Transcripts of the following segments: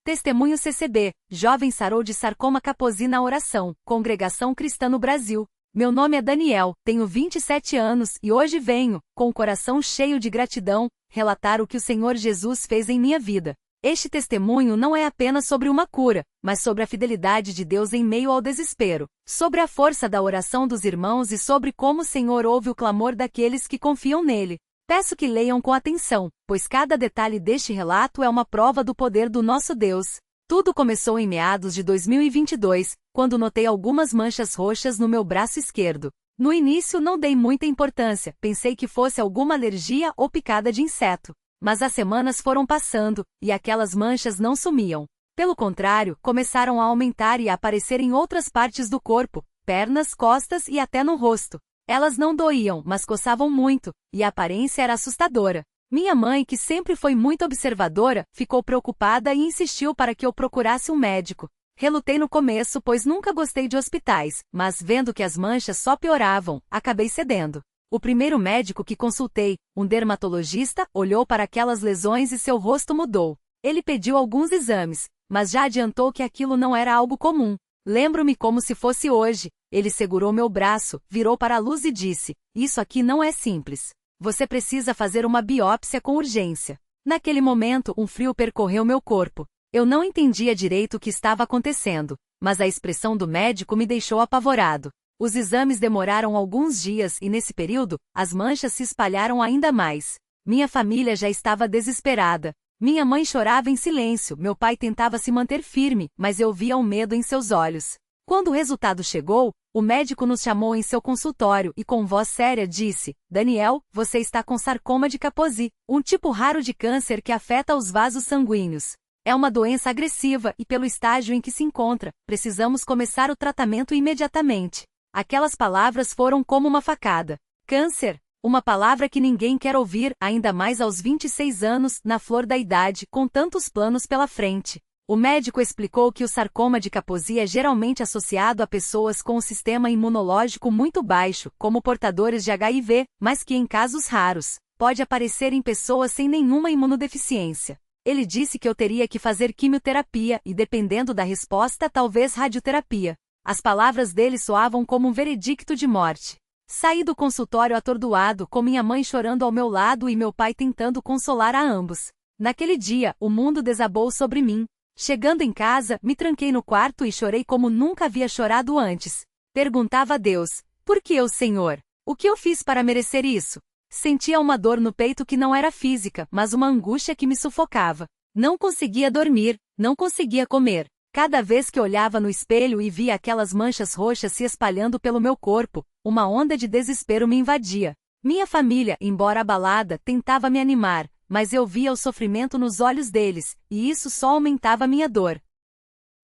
Testemunho CCB, jovem sarou de sarcoma Kaposi na oração, Congregação Cristã no Brasil. Meu nome é Daniel, tenho 27 anos e hoje venho, com o coração cheio de gratidão, relatar o que o Senhor Jesus fez em minha vida. Este testemunho não é apenas sobre uma cura, mas sobre a fidelidade de Deus em meio ao desespero, sobre a força da oração dos irmãos e sobre como o Senhor ouve o clamor daqueles que confiam nele. Peço que leiam com atenção, pois cada detalhe deste relato é uma prova do poder do nosso Deus. Tudo começou em meados de 2022, quando notei algumas manchas roxas no meu braço esquerdo. No início não dei muita importância, pensei que fosse alguma alergia ou picada de inseto. Mas as semanas foram passando, e aquelas manchas não sumiam. Pelo contrário, começaram a aumentar e a aparecer em outras partes do corpo, pernas, costas e até no rosto. Elas não doíam, mas coçavam muito, e a aparência era assustadora. Minha mãe, que sempre foi muito observadora, ficou preocupada e insistiu para que eu procurasse um médico. Relutei no começo, pois nunca gostei de hospitais, mas vendo que as manchas só pioravam, acabei cedendo. O primeiro médico que consultei, um dermatologista, olhou para aquelas lesões e seu rosto mudou. Ele pediu alguns exames, mas já adiantou que aquilo não era algo comum. Lembro-me como se fosse hoje. Ele segurou meu braço, virou para a luz e disse: "Isso aqui não é simples. Você precisa fazer uma biópsia com urgência." Naquele momento, um frio percorreu meu corpo. Eu não entendia direito o que estava acontecendo, mas a expressão do médico me deixou apavorado. Os exames demoraram alguns dias e, nesse período, as manchas se espalharam ainda mais. Minha família já estava desesperada. Minha mãe chorava em silêncio, meu pai tentava se manter firme, mas eu via o medo em seus olhos. Quando o resultado chegou, o médico nos chamou em seu consultório e com voz séria disse: "Daniel, você está com sarcoma de Kaposi, um tipo raro de câncer que afeta os vasos sanguíneos. É uma doença agressiva e, pelo estágio em que se encontra, precisamos começar o tratamento imediatamente." Aquelas palavras foram como uma facada. Câncer. Uma palavra que ninguém quer ouvir, ainda mais aos 26 anos, na flor da idade, com tantos planos pela frente. O médico explicou que o sarcoma de Kaposi é geralmente associado a pessoas com o sistema imunológico muito baixo, como portadores de HIV, mas que em casos raros, pode aparecer em pessoas sem nenhuma imunodeficiência. Ele disse que eu teria que fazer quimioterapia e, dependendo da resposta, talvez radioterapia. As palavras dele soavam como um veredicto de morte. Saí do consultório atordoado, com minha mãe chorando ao meu lado e meu pai tentando consolar a ambos. Naquele dia, o mundo desabou sobre mim. Chegando em casa, me tranquei no quarto e chorei como nunca havia chorado antes. Perguntava a Deus: "Por que eu, Senhor? O que eu fiz para merecer isso?" Sentia uma dor no peito que não era física, mas uma angústia que me sufocava. Não conseguia dormir, não conseguia comer. Cada vez que olhava no espelho e via aquelas manchas roxas se espalhando pelo meu corpo, uma onda de desespero me invadia. Minha família, embora abalada, tentava me animar, mas eu via o sofrimento nos olhos deles, e isso só aumentava minha dor.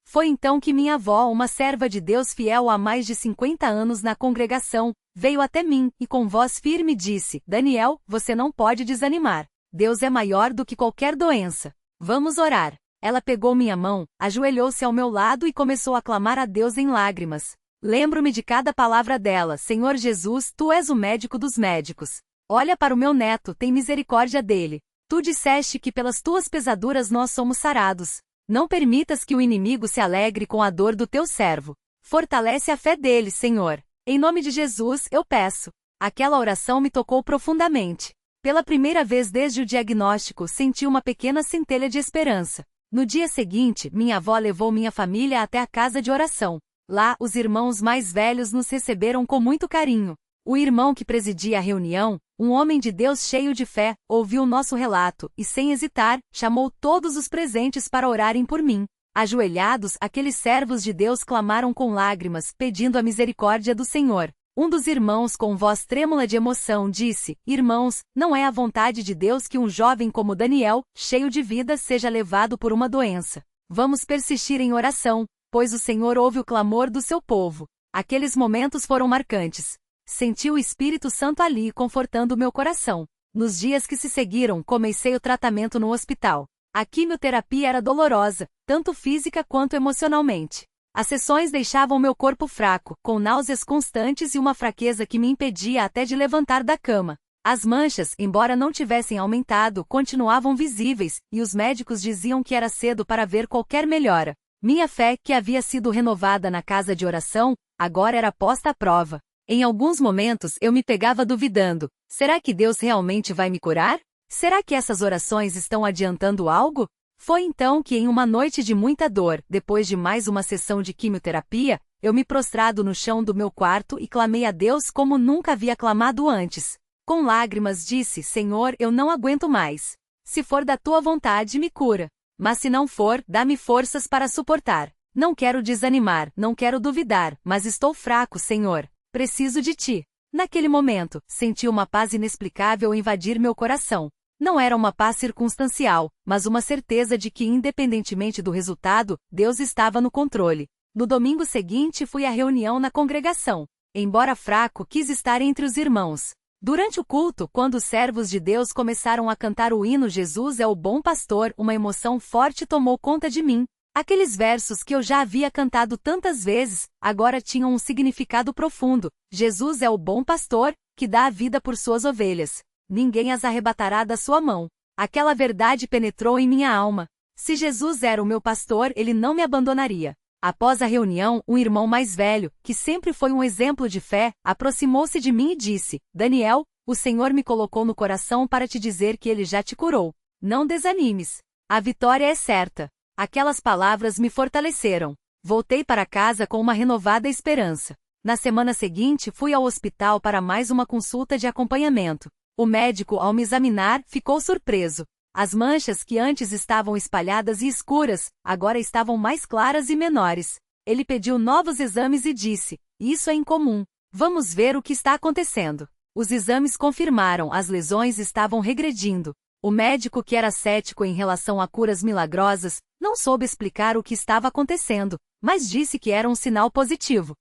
Foi então que minha avó, uma serva de Deus fiel há mais de 50 anos na congregação, veio até mim e com voz firme disse: "Daniel, você não pode desanimar. Deus é maior do que qualquer doença. Vamos orar." Ela pegou minha mão, ajoelhou-se ao meu lado e começou a clamar a Deus em lágrimas. Lembro-me de cada palavra dela: "Senhor Jesus, Tu és o médico dos médicos. Olha para o meu neto, tem misericórdia dele. Tu disseste que pelas Tuas pesaduras nós somos sarados. Não permitas que o inimigo se alegre com a dor do Teu servo. Fortalece a fé dele, Senhor. Em nome de Jesus, eu peço." Aquela oração me tocou profundamente. Pela primeira vez desde o diagnóstico, senti uma pequena centelha de esperança. No dia seguinte, minha avó levou minha família até a casa de oração. Lá, os irmãos mais velhos nos receberam com muito carinho. O irmão que presidia a reunião, um homem de Deus cheio de fé, ouviu o nosso relato e, sem hesitar, chamou todos os presentes para orarem por mim. Ajoelhados, aqueles servos de Deus clamaram com lágrimas, pedindo a misericórdia do Senhor. Um dos irmãos, com voz trêmula de emoção, disse: "Irmãos, não é a vontade de Deus que um jovem como Daniel, cheio de vida, seja levado por uma doença. Vamos persistir em oração, pois o Senhor ouve o clamor do seu povo." Aqueles momentos foram marcantes. Senti o Espírito Santo ali confortando meu coração. Nos dias que se seguiram, comecei o tratamento no hospital. A quimioterapia era dolorosa, tanto física quanto emocionalmente. As sessões deixavam meu corpo fraco, com náuseas constantes e uma fraqueza que me impedia até de levantar da cama. As manchas, embora não tivessem aumentado, continuavam visíveis, e os médicos diziam que era cedo para ver qualquer melhora. Minha fé, que havia sido renovada na casa de oração, agora era posta à prova. Em alguns momentos eu me pegava duvidando: será que Deus realmente vai me curar? Será que essas orações estão adiantando algo? Foi então que, em uma noite de muita dor, depois de mais uma sessão de quimioterapia, eu me prostrado no chão do meu quarto e clamei a Deus como nunca havia clamado antes. Com lágrimas disse: Senhor, eu não aguento mais. Se for da tua vontade, me cura. Mas se não for, dá-me forças para suportar. Não quero desanimar, não quero duvidar, mas estou fraco, Senhor. Preciso de ti. Naquele momento, senti uma paz inexplicável invadir meu coração. Não era uma paz circunstancial, mas uma certeza de que, independentemente do resultado, Deus estava no controle. No domingo seguinte fui à reunião na congregação. Embora fraco, quis estar entre os irmãos. Durante o culto, quando os servos de Deus começaram a cantar o hino Jesus é o bom pastor, uma emoção forte tomou conta de mim. Aqueles versos que eu já havia cantado tantas vezes, agora tinham um significado profundo. Jesus é o bom pastor, que dá a vida por suas ovelhas. Ninguém as arrebatará da sua mão. Aquela verdade penetrou em minha alma. Se Jesus era o meu pastor, ele não me abandonaria. Após a reunião, um irmão mais velho, que sempre foi um exemplo de fé, aproximou-se de mim e disse: Daniel, o Senhor me colocou no coração para te dizer que ele já te curou. Não desanimes. A vitória é certa. Aquelas palavras me fortaleceram. Voltei para casa com uma renovada esperança. Na semana seguinte, fui ao hospital para mais uma consulta de acompanhamento. O médico, ao me examinar, ficou surpreso. As manchas que antes estavam espalhadas e escuras, agora estavam mais claras e menores. Ele pediu novos exames e disse: Isso é incomum. Vamos ver o que está acontecendo. Os exames confirmaram: as lesões estavam regredindo. O médico, que era cético em relação a curas milagrosas, não soube explicar o que estava acontecendo, mas disse que era um sinal positivo.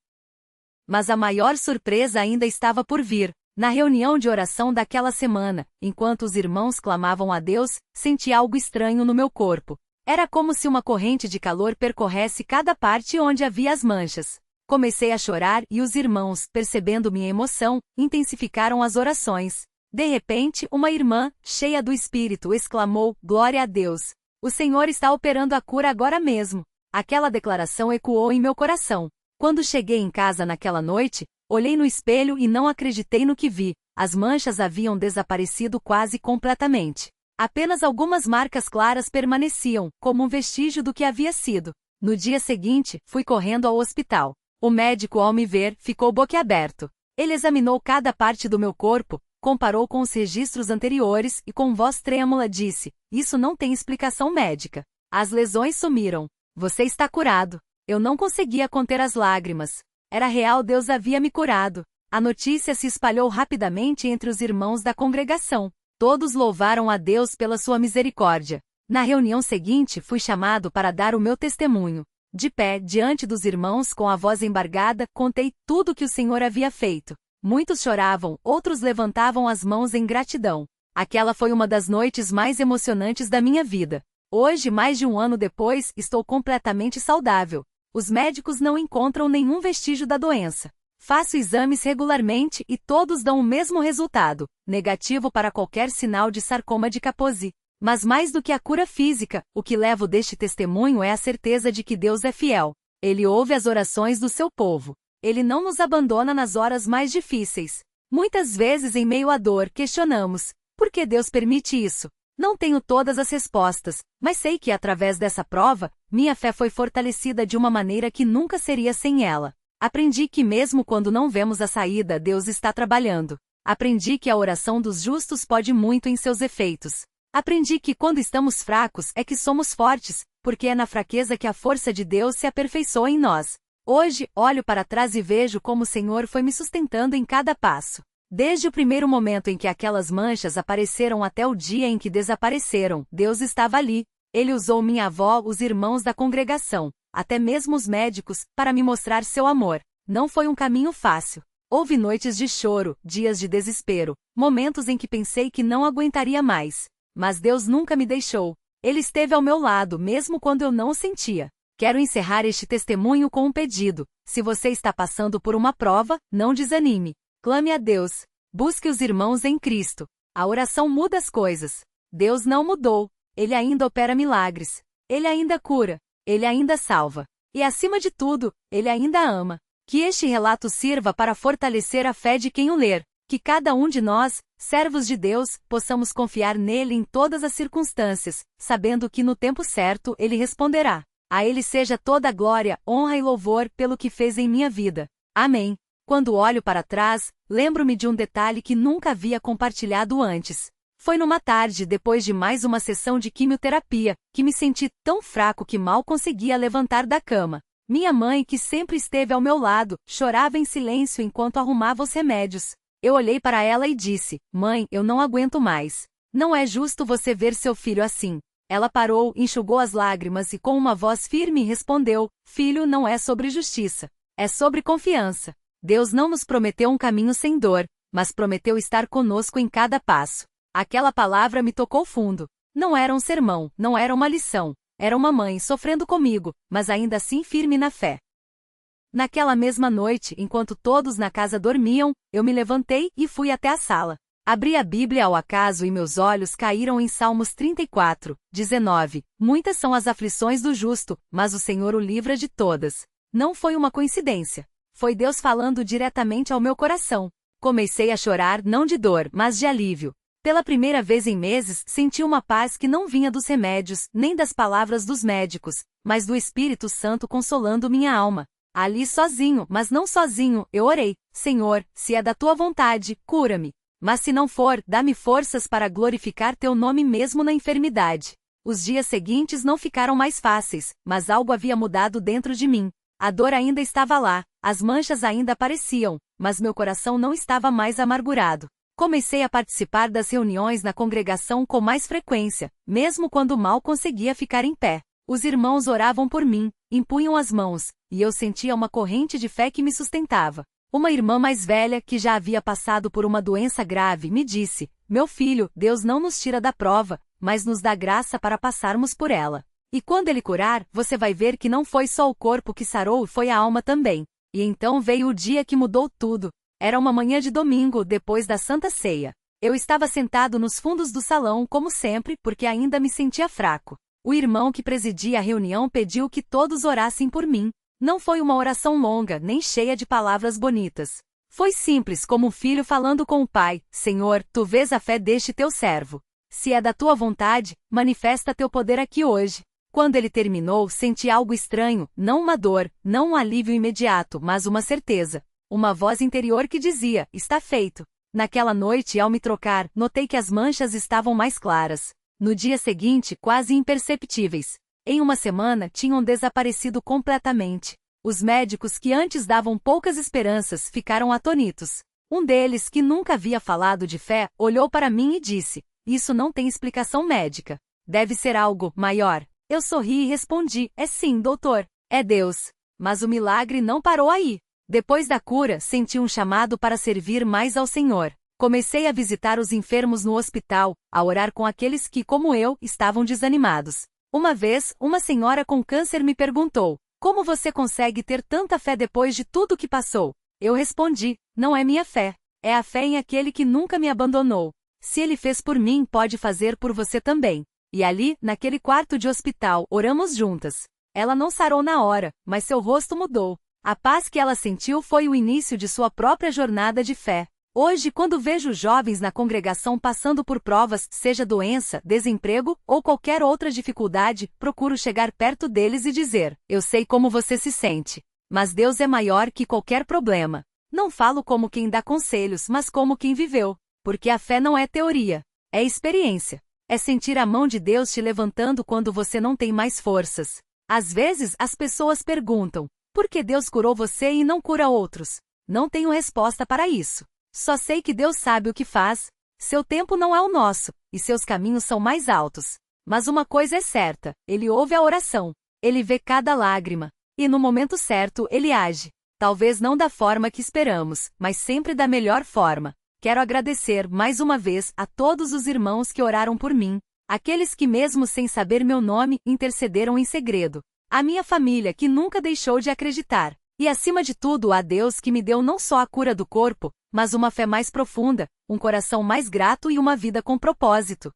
Mas a maior surpresa ainda estava por vir. Na reunião de oração daquela semana, enquanto os irmãos clamavam a Deus, senti algo estranho no meu corpo. Era como se uma corrente de calor percorresse cada parte onde havia as manchas. Comecei a chorar e os irmãos, percebendo minha emoção, intensificaram as orações. De repente, uma irmã, cheia do Espírito, exclamou: Glória a Deus! O Senhor está operando a cura agora mesmo. Aquela declaração ecoou em meu coração. Quando cheguei em casa naquela noite, olhei no espelho e não acreditei no que vi. As manchas haviam desaparecido quase completamente. Apenas algumas marcas claras permaneciam, como um vestígio do que havia sido. No dia seguinte, fui correndo ao hospital. O médico, ao me ver, ficou boquiaberto. Ele examinou cada parte do meu corpo, comparou com os registros anteriores e com voz trêmula disse: Isso não tem explicação médica. As lesões sumiram. Você está curado. Eu não conseguia conter as lágrimas. Era real, Deus havia me curado. A notícia se espalhou rapidamente entre os irmãos da congregação. Todos louvaram a Deus pela sua misericórdia. Na reunião seguinte, fui chamado para dar o meu testemunho. De pé, diante dos irmãos, com a voz embargada, contei tudo que o Senhor havia feito. Muitos choravam, outros levantavam as mãos em gratidão. Aquela foi uma das noites mais emocionantes da minha vida. Hoje, mais de um ano depois, estou completamente saudável. Os médicos não encontram nenhum vestígio da doença. Faço exames regularmente e todos dão o mesmo resultado, negativo para qualquer sinal de sarcoma de Kaposi. Mas mais do que a cura física, o que levo deste testemunho é a certeza de que Deus é fiel. Ele ouve as orações do seu povo. Ele não nos abandona nas horas mais difíceis. Muitas vezes, em meio à dor, questionamos: por que Deus permite isso? Não tenho todas as respostas, mas sei que através dessa prova, minha fé foi fortalecida de uma maneira que nunca seria sem ela. Aprendi que mesmo quando não vemos a saída, Deus está trabalhando. Aprendi que a oração dos justos pode muito em seus efeitos. Aprendi que quando estamos fracos é que somos fortes, porque é na fraqueza que a força de Deus se aperfeiçoa em nós. Hoje, olho para trás e vejo como o Senhor foi me sustentando em cada passo. Desde o primeiro momento em que aquelas manchas apareceram até o dia em que desapareceram, Deus estava ali. Ele usou minha avó, os irmãos da congregação, até mesmo os médicos, para me mostrar seu amor. Não foi um caminho fácil. Houve noites de choro, dias de desespero, momentos em que pensei que não aguentaria mais. Mas Deus nunca me deixou. Ele esteve ao meu lado mesmo quando eu não o sentia. Quero encerrar este testemunho com um pedido. Se você está passando por uma prova, não desanime. Clame a Deus. Busque os irmãos em Cristo. A oração muda as coisas. Deus não mudou. Ele ainda opera milagres. Ele ainda cura. Ele ainda salva. E acima de tudo, Ele ainda ama. Que este relato sirva para fortalecer a fé de quem o ler. Que cada um de nós, servos de Deus, possamos confiar nele em todas as circunstâncias, sabendo que no tempo certo Ele responderá. A Ele seja toda a glória, honra e louvor pelo que fez em minha vida. Amém. Quando olho para trás, lembro-me de um detalhe que nunca havia compartilhado antes. Foi numa tarde, depois de mais uma sessão de quimioterapia, que me senti tão fraco que mal conseguia levantar da cama. Minha mãe, que sempre esteve ao meu lado, chorava em silêncio enquanto arrumava os remédios. Eu olhei para ela e disse: "Mãe, eu não aguento mais. Não é justo você ver seu filho assim." Ela parou, enxugou as lágrimas e com uma voz firme respondeu: "Filho, não é sobre justiça. É sobre confiança. Deus não nos prometeu um caminho sem dor, mas prometeu estar conosco em cada passo." Aquela palavra me tocou fundo. Não era um sermão, não era uma lição. Era uma mãe sofrendo comigo, mas ainda assim firme na fé. Naquela mesma noite, enquanto todos na casa dormiam, eu me levantei e fui até a sala. Abri a Bíblia ao acaso e meus olhos caíram em Salmos 34, 19. Muitas são as aflições do justo, mas o Senhor o livra de todas. Não foi uma coincidência. Foi Deus falando diretamente ao meu coração. Comecei a chorar não de dor, mas de alívio. Pela primeira vez em meses, senti uma paz que não vinha dos remédios, nem das palavras dos médicos, mas do Espírito Santo consolando minha alma. Ali sozinho, mas não sozinho, eu orei: "Senhor, se é da tua vontade, cura-me. Mas se não for, dá-me forças para glorificar teu nome mesmo na enfermidade." Os dias seguintes não ficaram mais fáceis, mas algo havia mudado dentro de mim. A dor ainda estava lá, as manchas ainda apareciam, mas meu coração não estava mais amargurado. Comecei a participar das reuniões na congregação com mais frequência, mesmo quando mal conseguia ficar em pé. Os irmãos oravam por mim, impunham as mãos, e eu sentia uma corrente de fé que me sustentava. Uma irmã mais velha, que já havia passado por uma doença grave, me disse: "Meu filho, Deus não nos tira da prova, mas nos dá graça para passarmos por ela. E quando Ele curar, você vai ver que não foi só o corpo que sarou, foi a alma também." E então veio o dia que mudou tudo. Era uma manhã de domingo, depois da Santa Ceia. Eu estava sentado nos fundos do salão, como sempre, porque ainda me sentia fraco. O irmão que presidia a reunião pediu que todos orassem por mim. Não foi uma oração longa, nem cheia de palavras bonitas. Foi simples, como um filho falando com o pai: "Senhor, tu vês a fé deste teu servo. Se é da tua vontade, manifesta teu poder aqui hoje." Quando ele terminou, senti algo estranho, não uma dor, não um alívio imediato, mas uma certeza. Uma voz interior que dizia: "Está feito." Naquela noite, ao me trocar, notei que as manchas estavam mais claras. No dia seguinte, quase imperceptíveis. Em uma semana, tinham desaparecido completamente. Os médicos que antes davam poucas esperanças ficaram atonitos. Um deles, que nunca havia falado de fé, olhou para mim e disse: "Isso não tem explicação médica. Deve ser algo maior." Eu sorri e respondi: "É sim, doutor. É Deus." Mas o milagre não parou aí. Depois da cura, senti um chamado para servir mais ao Senhor. Comecei a visitar os enfermos no hospital, a orar com aqueles que, como eu, estavam desanimados. Uma vez, uma senhora com câncer me perguntou: "Como você consegue ter tanta fé depois de tudo que passou?" Eu respondi: "Não é minha fé. É a fé em aquele que nunca me abandonou. Se ele fez por mim, pode fazer por você também." E ali, naquele quarto de hospital, oramos juntas. Ela não sarou na hora, mas seu rosto mudou. A paz que ela sentiu foi o início de sua própria jornada de fé. Hoje, quando vejo jovens na congregação passando por provas, seja doença, desemprego ou qualquer outra dificuldade, procuro chegar perto deles e dizer: "Eu sei como você se sente. Mas Deus é maior que qualquer problema." Não falo como quem dá conselhos, mas como quem viveu. Porque a fé não é teoria. É experiência. É sentir a mão de Deus te levantando quando você não tem mais forças. Às vezes, as pessoas perguntam: "Por que Deus curou você e não cura outros?" Não tenho resposta para isso. Só sei que Deus sabe o que faz. Seu tempo não é o nosso, e seus caminhos são mais altos. Mas uma coisa é certa: Ele ouve a oração. Ele vê cada lágrima. E no momento certo, Ele age. Talvez não da forma que esperamos, mas sempre da melhor forma. Quero agradecer, mais uma vez, a todos os irmãos que oraram por mim. Aqueles que, mesmo sem saber meu nome, intercederam em segredo. A minha família, que nunca deixou de acreditar. E acima de tudo, a Deus, que me deu não só a cura do corpo, mas uma fé mais profunda, um coração mais grato e uma vida com propósito.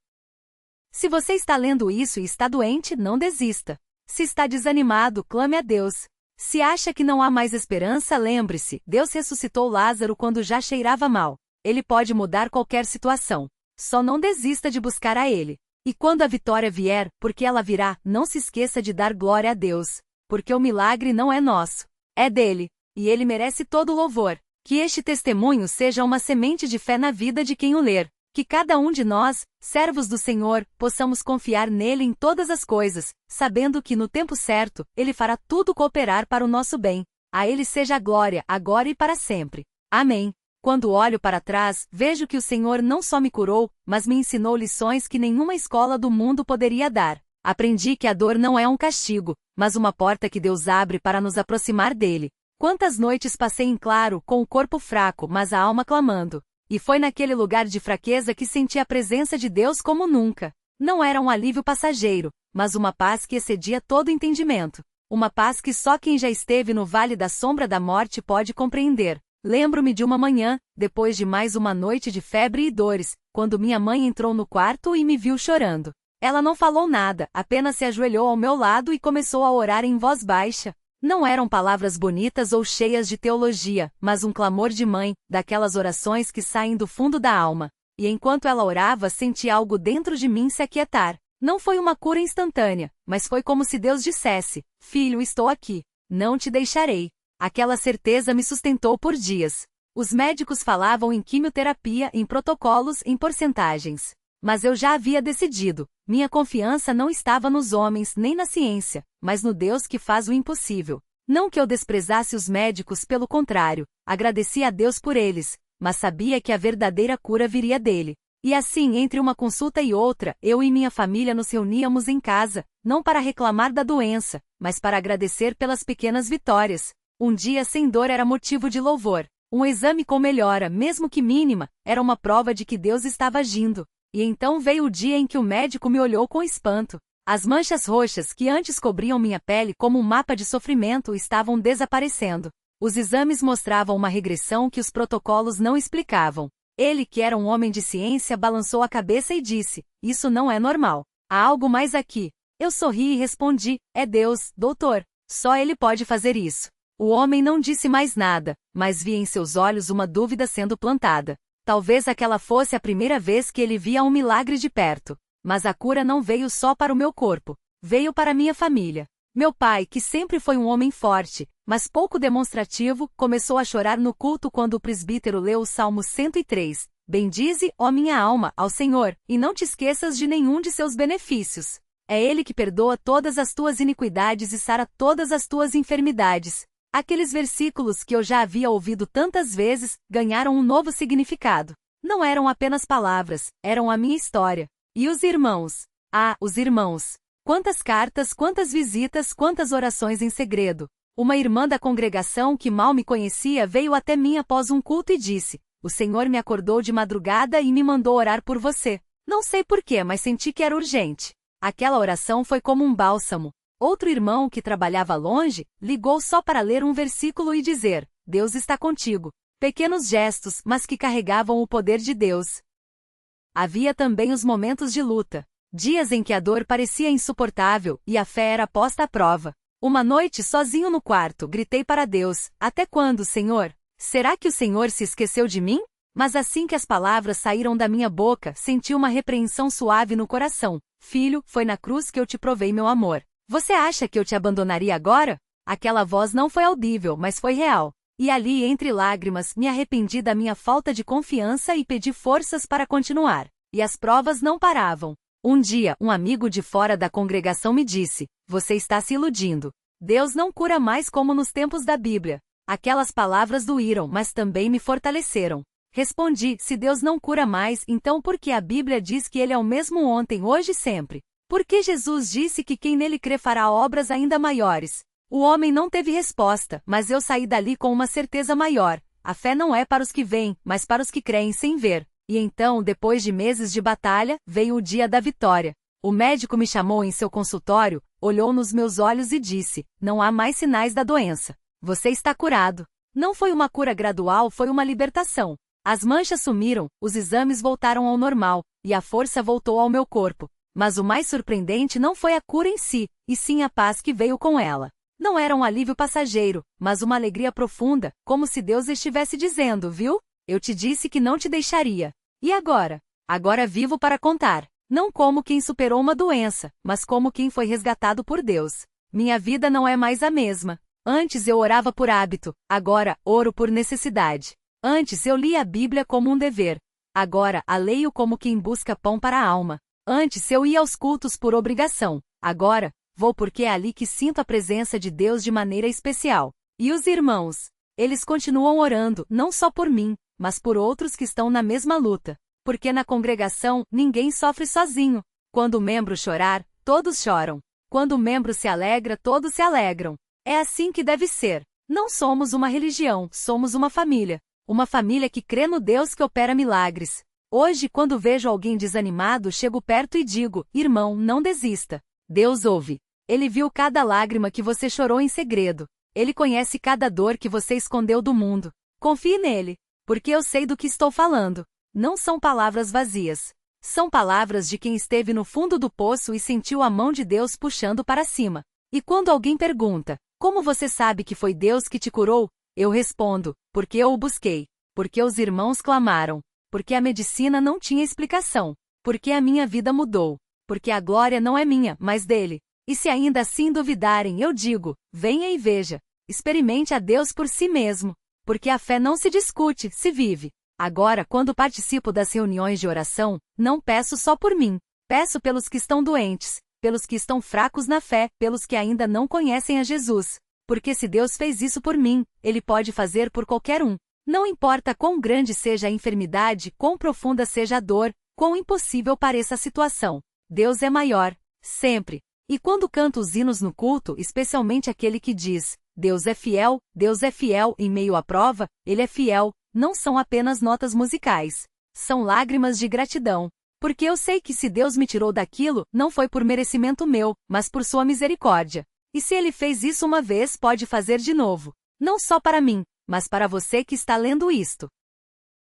Se você está lendo isso e está doente, não desista. Se está desanimado, clame a Deus. Se acha que não há mais esperança, lembre-se, Deus ressuscitou Lázaro quando já cheirava mal. Ele pode mudar qualquer situação. Só não desista de buscar a Ele. E quando a vitória vier, porque ela virá, não se esqueça de dar glória a Deus. Porque o milagre não é nosso, é dele. E Ele merece todo o louvor. Que este testemunho seja uma semente de fé na vida de quem o ler. Que cada um de nós, servos do Senhor, possamos confiar nele em todas as coisas, sabendo que no tempo certo, Ele fará tudo cooperar para o nosso bem. A Ele seja a glória, agora e para sempre. Amém. Quando olho para trás, vejo que o Senhor não só me curou, mas me ensinou lições que nenhuma escola do mundo poderia dar. Aprendi que a dor não é um castigo, mas uma porta que Deus abre para nos aproximar dele. Quantas noites passei em claro, com o corpo fraco, mas a alma clamando. E foi naquele lugar de fraqueza que senti a presença de Deus como nunca. Não era um alívio passageiro, mas uma paz que excedia todo entendimento. Uma paz que só quem já esteve no vale da sombra da morte pode compreender. Lembro-me de uma manhã, depois de mais uma noite de febre e dores, quando minha mãe entrou no quarto e me viu chorando. Ela não falou nada, apenas se ajoelhou ao meu lado e começou a orar em voz baixa. Não eram palavras bonitas ou cheias de teologia, mas um clamor de mãe, daquelas orações que saem do fundo da alma. E enquanto ela orava, senti algo dentro de mim se aquietar. Não foi uma cura instantânea, mas foi como se Deus dissesse: Filho, estou aqui. Não te deixarei. Aquela certeza me sustentou por dias. Os médicos falavam em quimioterapia, em protocolos, em porcentagens. Mas eu já havia decidido. Minha confiança não estava nos homens nem na ciência, mas no Deus que faz o impossível. Não que eu desprezasse os médicos, pelo contrário, agradecia a Deus por eles, mas sabia que a verdadeira cura viria dele. E assim, entre uma consulta e outra, eu e minha família nos reuníamos em casa, não para reclamar da doença, mas para agradecer pelas pequenas vitórias. Um dia sem dor era motivo de louvor. Um exame com melhora, mesmo que mínima, era uma prova de que Deus estava agindo. E então veio o dia em que o médico me olhou com espanto. As manchas roxas que antes cobriam minha pele como um mapa de sofrimento estavam desaparecendo. Os exames mostravam uma regressão que os protocolos não explicavam. Ele, que era um homem de ciência, balançou a cabeça e disse: Isso não é normal. Há algo mais aqui. Eu sorri e respondi: É Deus, doutor. Só Ele pode fazer isso. O homem não disse mais nada, mas vi em seus olhos uma dúvida sendo plantada. Talvez aquela fosse a primeira vez que ele via um milagre de perto. Mas a cura não veio só para o meu corpo. Veio para minha família. Meu pai, que sempre foi um homem forte, mas pouco demonstrativo, começou a chorar no culto quando o presbítero leu o Salmo 103. Bendize, ó minha alma, ao Senhor, e não te esqueças de nenhum de seus benefícios. É Ele que perdoa todas as tuas iniquidades e sara todas as tuas enfermidades. Aqueles versículos que eu já havia ouvido tantas vezes, ganharam um novo significado. Não eram apenas palavras, eram a minha história. E os irmãos? Ah, os irmãos! Quantas cartas, quantas visitas, quantas orações em segredo. Uma irmã da congregação que mal me conhecia veio até mim após um culto e disse: O Senhor me acordou de madrugada e me mandou orar por você. Não sei porquê, mas senti que era urgente. Aquela oração foi como um bálsamo. Outro irmão que trabalhava longe, ligou só para ler um versículo e dizer: Deus está contigo. Pequenos gestos, mas que carregavam o poder de Deus. Havia também os momentos de luta. Dias em que a dor parecia insuportável e a fé era posta à prova. Uma noite, sozinho no quarto, gritei para Deus: Até quando, Senhor? Será que o Senhor se esqueceu de mim? Mas assim que as palavras saíram da minha boca, senti uma repreensão suave no coração. Filho, foi na cruz que eu te provei meu amor. Você acha que eu te abandonaria agora? Aquela voz não foi audível, mas foi real. E ali, entre lágrimas, me arrependi da minha falta de confiança e pedi forças para continuar. E as provas não paravam. Um dia, um amigo de fora da congregação me disse: Você está se iludindo. Deus não cura mais como nos tempos da Bíblia. Aquelas palavras doíram, mas também me fortaleceram. Respondi: Se Deus não cura mais, então por que a Bíblia diz que Ele é o mesmo ontem, hoje e sempre? Porque Jesus disse que quem nele crê fará obras ainda maiores. O homem não teve resposta, mas eu saí dali com uma certeza maior. A fé não é para os que veem, mas para os que creem sem ver. E então, depois de meses de batalha, veio o dia da vitória. O médico me chamou em seu consultório, olhou nos meus olhos e disse: Não há mais sinais da doença. Você está curado. Não foi uma cura gradual, foi uma libertação. As manchas sumiram, os exames voltaram ao normal, e a força voltou ao meu corpo. Mas o mais surpreendente não foi a cura em si, e sim a paz que veio com ela. Não era um alívio passageiro, mas uma alegria profunda, como se Deus estivesse dizendo, viu? Eu te disse que não te deixaria. E agora? Agora vivo para contar. Não como quem superou uma doença, mas como quem foi resgatado por Deus. Minha vida não é mais a mesma. Antes eu orava por hábito, agora oro por necessidade. Antes eu lia a Bíblia como um dever. Agora a leio como quem busca pão para a alma. Antes eu ia aos cultos por obrigação. Agora, vou porque é ali que sinto a presença de Deus de maneira especial. E os irmãos? Eles continuam orando, não só por mim, mas por outros que estão na mesma luta. Porque na congregação, ninguém sofre sozinho. Quando o membro chorar, todos choram. Quando o membro se alegra, todos se alegram. É assim que deve ser. Não somos uma religião, somos uma família. Uma família que crê no Deus que opera milagres. Hoje, quando vejo alguém desanimado, chego perto e digo, irmão, não desista. Deus ouve. Ele viu cada lágrima que você chorou em segredo. Ele conhece cada dor que você escondeu do mundo. Confie nele, porque eu sei do que estou falando. Não são palavras vazias. São palavras de quem esteve no fundo do poço e sentiu a mão de Deus puxando para cima. E quando alguém pergunta, como você sabe que foi Deus que te curou? Eu respondo, porque eu o busquei. Porque os irmãos clamaram. Porque a medicina não tinha explicação. Porque a minha vida mudou. Porque a glória não é minha, mas dele. E se ainda assim duvidarem, eu digo, venha e veja. Experimente a Deus por si mesmo. Porque a fé não se discute, se vive. Agora, quando participo das reuniões de oração, não peço só por mim. Peço pelos que estão doentes, pelos que estão fracos na fé, pelos que ainda não conhecem a Jesus. Porque se Deus fez isso por mim, Ele pode fazer por qualquer um. Não importa quão grande seja a enfermidade, quão profunda seja a dor, quão impossível pareça a situação. Deus é maior, sempre. E quando canto os hinos no culto, especialmente aquele que diz, Deus é fiel em meio à prova, Ele é fiel, não são apenas notas musicais. São lágrimas de gratidão. Porque eu sei que se Deus me tirou daquilo, não foi por merecimento meu, mas por sua misericórdia. E se Ele fez isso uma vez, pode fazer de novo. Não só para mim, mas para você que está lendo isto.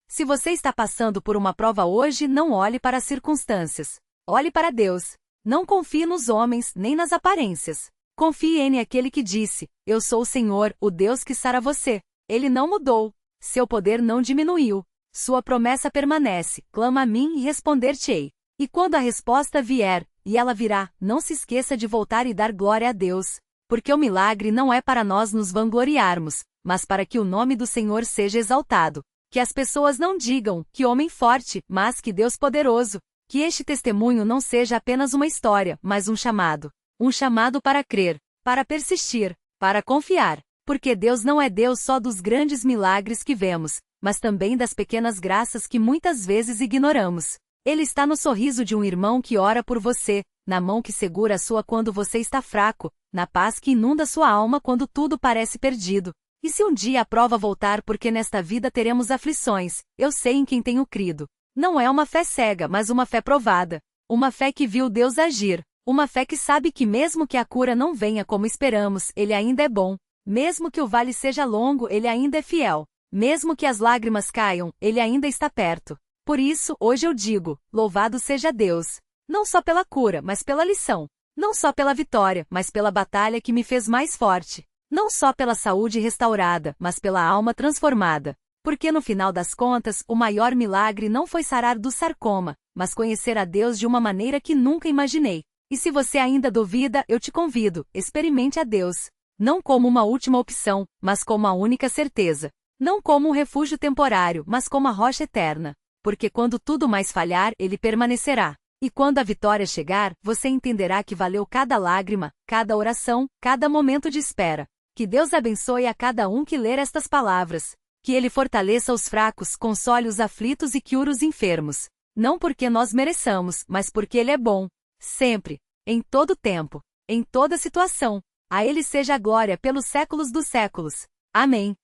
Se você está passando por uma prova hoje, não olhe para as circunstâncias. Olhe para Deus. Não confie nos homens, nem nas aparências. Confie em aquele que disse, eu sou o Senhor, o Deus que sara você. Ele não mudou. Seu poder não diminuiu. Sua promessa permanece. Clama a mim e responder-te-ei. E quando a resposta vier, e ela virá, não se esqueça de voltar e dar glória a Deus. Porque o milagre não é para nós nos vangloriarmos, mas para que o nome do Senhor seja exaltado. Que as pessoas não digam, que homem forte, mas que Deus poderoso. Que este testemunho não seja apenas uma história, mas um chamado. Um chamado para crer, para persistir, para confiar. Porque Deus não é Deus só dos grandes milagres que vemos, mas também das pequenas graças que muitas vezes ignoramos. Ele está no sorriso de um irmão que ora por você, na mão que segura a sua quando você está fraco, na paz que inunda sua alma quando tudo parece perdido. E se um dia a prova voltar porque nesta vida teremos aflições, eu sei em quem tenho crido. Não é uma fé cega, mas uma fé provada. Uma fé que viu Deus agir. Uma fé que sabe que mesmo que a cura não venha como esperamos, Ele ainda é bom. Mesmo que o vale seja longo, Ele ainda é fiel. Mesmo que as lágrimas caiam, Ele ainda está perto. Por isso, hoje eu digo, louvado seja Deus. Não só pela cura, mas pela lição. Não só pela vitória, mas pela batalha que me fez mais forte. Não só pela saúde restaurada, mas pela alma transformada. Porque no final das contas, o maior milagre não foi sarar do sarcoma, mas conhecer a Deus de uma maneira que nunca imaginei. E se você ainda duvida, eu te convido, experimente a Deus. Não como uma última opção, mas como a única certeza. Não como um refúgio temporário, mas como a rocha eterna. Porque quando tudo mais falhar, Ele permanecerá. E quando a vitória chegar, você entenderá que valeu cada lágrima, cada oração, cada momento de espera. Que Deus abençoe a cada um que ler estas palavras. Que Ele fortaleça os fracos, console os aflitos e cure os enfermos. Não porque nós mereçamos, mas porque Ele é bom. Sempre. Em todo tempo. Em toda situação. A Ele seja a glória pelos séculos dos séculos. Amém.